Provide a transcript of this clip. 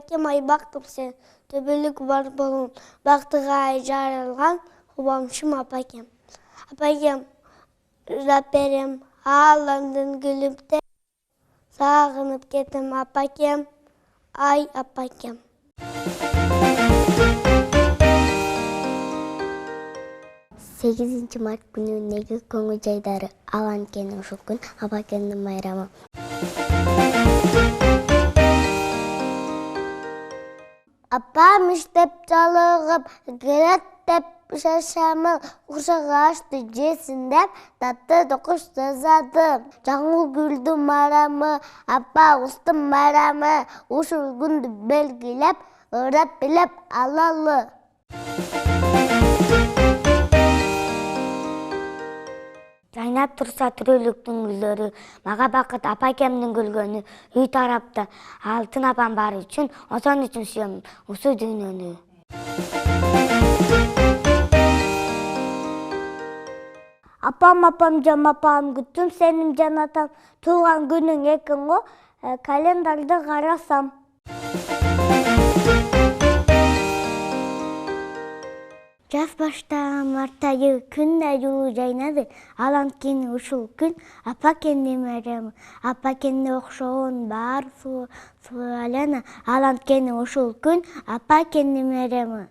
Апакем, ай бақтым сен, төбелік бар болуын, бақтыға жарылған, қубамшым апакем. Апакем, жап берем, аландын гүлімді, сағынып кетім апакем, ай апакем. 8 март күнүнеги көңүл жайдары алан кені ушул күн апакемдин майрамы. Апам иштеп жалыгып, келет деп шашамыл, курсагы ашты жесин деп, татты токуш жазадым. Жаңыл гүлдүн марамы, апа устун марамы, ушул күндү белгилеп, ырап билеп алалы. Жайнап турса түрөлүктүн гүлдөрү, мага бакыт апакемдин күлгөнү, үй тарапта алтын апам бар үчүн, ошон үчүн сүйөм ушул дүйнөнү. Апам жам апам күттүм, сенин жанатам, туулган күнүң экен го, календарды карасам. Жаз баштаган март айы, күн да жылуу жайнады, алан кени ушул күн, апакемдин майрамы, апакемге окшогон баары суу айлана, алан кени ушул күн, апакемдин майрамы.